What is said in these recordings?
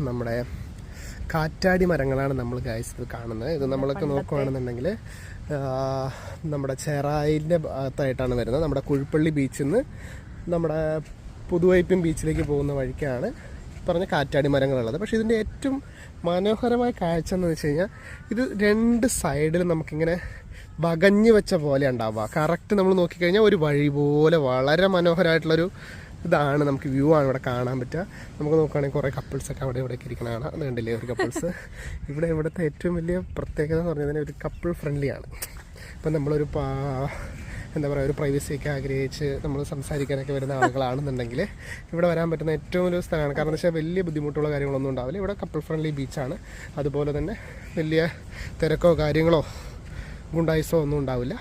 നമ്മുടെ കാറ്റാടി മരങ്ങളാണ് നമ്മൾ ഗൈസ് ഇത് കാണുന്നത്. ഇത് നമ്മളൊക്കെ നോക്കുകയാണെന്നുണ്ടെങ്കിൽ നമ്മുടെ ചെറായിൻ്റെ ഭാഗത്തായിട്ടാണ് വരുന്നത്. നമ്മുടെ കുഴിപ്പള്ളി ബീച്ചിൽ നിന്ന് നമ്മുടെ പുതുവൈപ്പിൻ ബീച്ചിലേക്ക് പോകുന്ന വഴിക്കാണ് പറഞ്ഞ കാറ്റാടി മരങ്ങളുള്ളത്. പക്ഷേ ഇതിൻ്റെ ഏറ്റവും മനോഹരമായ കാഴ്ച എന്ന് വെച്ച് കഴിഞ്ഞാൽ ഇത് രണ്ട് സൈഡിലും നമുക്കിങ്ങനെ വകഞ്ഞു വെച്ച പോലെ ഉണ്ടാവുക. കറക്റ്റ് നമ്മൾ നോക്കിക്കഴിഞ്ഞാൽ ഒരു വഴി പോലെ വളരെ മനോഹരമായിട്ടുള്ളൊരു ഇതാണ്, നമുക്ക് വ്യൂ ആണ് ഇവിടെ കാണാൻ പറ്റുക. നമുക്ക് നോക്കുകയാണെങ്കിൽ കുറേ കപ്പിൾസൊക്കെ അവിടെ ഇവിടെയൊക്കെ ഇരിക്കണ കാണാം. അത് കണ്ടില്ലേ ഒരു കപ്പിൾസ്. ഇവിടുത്തെ ഏറ്റവും വലിയ പ്രത്യേകത എന്ന് പറഞ്ഞാൽ ഒരു കപ്പിൾ ഫ്രണ്ട്ലിയാണ്. ഇപ്പം നമ്മളൊരു എന്താ പറയുക, ഒരു പ്രൈവസിയൊക്കെ ആഗ്രഹിച്ച് നമ്മൾ സംസാരിക്കാനൊക്കെ വരുന്ന ആളുകളാണെന്നുണ്ടെങ്കിൽ ഇവിടെ വരാൻ പറ്റുന്ന ഏറ്റവും ഒരു സ്ഥലമാണ്. കാരണം എന്താ വെച്ചാൽ വലിയ ബുദ്ധിമുട്ടുള്ള കാര്യങ്ങളൊന്നും ഉണ്ടാവില്ല. ഇവിടെ കപ്പിൾ ഫ്രണ്ട്ലി ബീച്ചാണ്. അതുപോലെ തന്നെ വലിയ തിരക്കോ കാര്യങ്ങളോ ഗുണ്ടായിസോ ഒന്നും ഉണ്ടാവില്ല.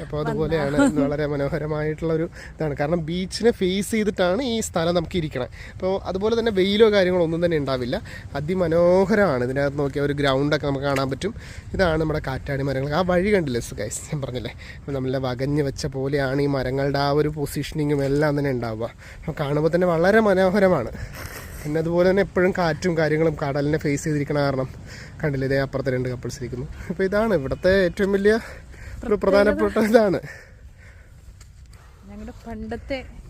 അപ്പോൾ അതുപോലെയാണ് വളരെ മനോഹരമായിട്ടുള്ളൊരു ഇതാണ്. കാരണം ബീച്ചിനെ ഫേസ് ചെയ്തിട്ടാണ് ഈ സ്ഥലം നമുക്ക് ഇരിക്കണം. അപ്പോൾ അതുപോലെ തന്നെ വെയിലോ കാര്യങ്ങളോ ഒന്നും തന്നെ ഉണ്ടാവില്ല. അതിമനോഹരമാണ്. ഇതിനകത്ത് നോക്കിയാൽ ഒരു ഗ്രൗണ്ടൊക്കെ നമുക്ക് കാണാൻ പറ്റും. ഇതാണ് നമ്മുടെ കാറ്റാടി മരങ്ങൾ. ആ വഴി കണ്ടില്ലേ ഗൈസ്, ഞാൻ പറഞ്ഞില്ലേ, അപ്പോൾ നമ്മളെ വകഞ്ഞ് വെച്ച പോലെയാണ് ഈ മരങ്ങളുടെ ആ ഒരു പൊസിഷനിങ്ങും എല്ലാം തന്നെ ഉണ്ടാവുക. അപ്പോൾ കാണുമ്പോൾ തന്നെ വളരെ മനോഹരമാണ്. പിന്നെ അതുപോലെ തന്നെ എപ്പോഴും കാറ്റും കാര്യങ്ങളും കടലിനെ ഫേസ് ചെയ്തിരിക്കണ കാരണം കണ്ടില്ലേ, ഇതേ അപ്പുറത്തെ രണ്ട് കപ്പിൾസ് ഇരിക്കുന്നു. അപ്പോൾ ഇതാണ് ഇവിടുത്തെ ഏറ്റവും വലിയ ഒരു പ്രധാനപ്പെട്ട ഇതാണ്.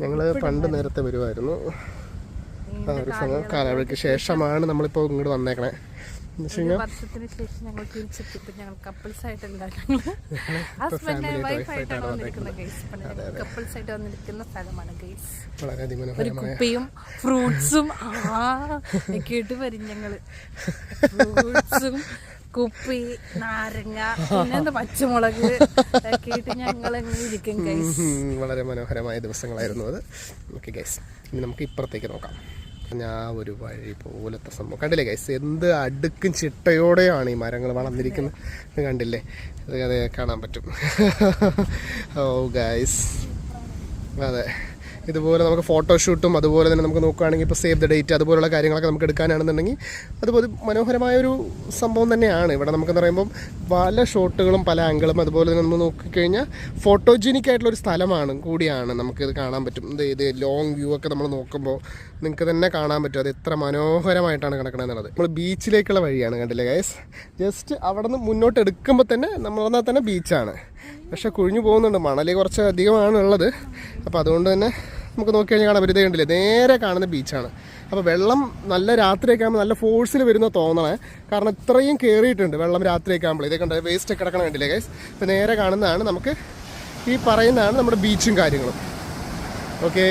ഞങ്ങൾ പണ്ട് നേരത്തെ വരുമായിരുന്നു. ആ ഒരു സമയം കാലയളവിക്ക് ശേഷമാണ് നമ്മളിപ്പോൾ ഇങ്ങോട്ട് വന്നേക്കണേ. വർഷത്തിന് ശേഷം ഞങ്ങൾ തിരിച്ചെത്തിയപ്പോൾ ഞങ്ങൾ കപ്പിൾസായിട്ടല്ല, ഹസ്ബൻഡ് വൈഫായിട്ടാണ് വന്നിരിക്കുന്നത് ഗൈസ്. കപ്പിൾസായിട്ട് വന്നിരിക്കുന്ന സ്ഥലമാണ് ഗൈസ്. ഒരു കുപ്പിയും ഫ്രൂട്ട്സും കേട്ട് വരും ഞങ്ങള്. ഫ്രൂട്ട്സും കുപ്പി, നാരങ്ങ, പിന്നെ പച്ചമുളക് കേട്ട് ഞങ്ങൾ എങ്ങനെ ഇരിക്കും ഗൈസ്. വളരെ മനോഹരമായ ദിവസങ്ങളായിരുന്നു അത്. ഓക്കെ ഗൈസ്, ഇനി നമുക്ക് ഇപ്പുറത്തേക്ക് നോക്കാം. ഞാൻ ഒരു വഴി പോലത്തെ സംഭവം കണ്ടില്ലേ ഗൈസ്, എന്ത് അടുക്കും ചിട്ടയോടെയാണ് ഈ മരങ്ങൾ വളർന്നിരിക്കുന്നത്. കണ്ടില്ലേ, അത് കാണാൻ പറ്റും. ഓ ഗൈസ്, അതെ, ഇതുപോലെ നമുക്ക് ഫോട്ടോഷൂട്ടും അതുപോലെ തന്നെ നമുക്ക് നോക്കുകയാണെങ്കിൽ ഇപ്പോൾ സേവ് ദ ഡേറ്റ് അതുപോലുള്ള കാര്യങ്ങളൊക്കെ നമുക്ക് എടുക്കാനാണെന്നുണ്ടെങ്കിൽ അതുപോലെ മനോഹരമായൊരു സംഭവം തന്നെയാണ്. ഇവിടെ നമുക്കെന്ന് പറയുമ്പം പല ഷോട്ടുകളും പല ആംഗിളും അതുപോലെ തന്നെ നമ്മൾ നോക്കിക്കഴിഞ്ഞാൽ ഫോട്ടോജനിക് ആയിട്ടുള്ളൊരു സ്ഥലമാണ് കൂടിയാണ്. നമുക്കിത് കാണാൻ പറ്റും. ഇത് ലോങ് വ്യൂ ഒക്കെ നമ്മൾ നോക്കുമ്പോൾ നിങ്ങൾക്ക് തന്നെ കാണാൻ പറ്റും അത് എത്ര മനോഹരമായിട്ടാണ് കിടക്കണമെന്നുള്ളത്. നമ്മൾ ബീച്ചിലേക്കുള്ള വഴിയാണ്, കണ്ടില്ലേ ഗൈസ്. ജസ്റ്റ് അവിടെ നിന്ന് മുന്നോട്ട് എടുക്കുമ്പോൾ തന്നെ നമ്മൾ വന്നാൽ തന്നെ ബീച്ചാണ്. പക്ഷെ കുഴിഞ്ഞു പോകുന്നുണ്ട്, മണൽ കുറച്ച് അധികമാണ് ഉള്ളത്. അപ്പോൾ അതുകൊണ്ട് തന്നെ നമുക്ക് നോക്കി കഴിഞ്ഞാൽ കാണാൻ പറ്റുന്നത് കണ്ടില്ലേ, നേരെ കാണുന്ന ബീച്ചാണ്. അപ്പോൾ വെള്ളം നല്ല രാത്രിയൊക്കെ ആകുമ്പോൾ നല്ല ഫോഴ്സിൽ വരുന്ന തോന്നണേ. കാരണം ഇത്രയും കയറിയിട്ടുണ്ട് വെള്ളം രാത്രിയൊക്കെ ആകുമ്പോൾ. ഇതൊക്കെ ഉണ്ട്, വേസ്റ്റ് ഒക്കെ കിടക്കണം കണ്ടില്ലേ ഗൈസ്. ഇപ്പോൾ നേരെ കാണുന്നതാണ് നമുക്ക് ഈ പറയുന്നതാണ് നമ്മുടെ ബീച്ചും കാര്യങ്ങളും. Okay,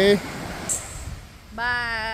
by.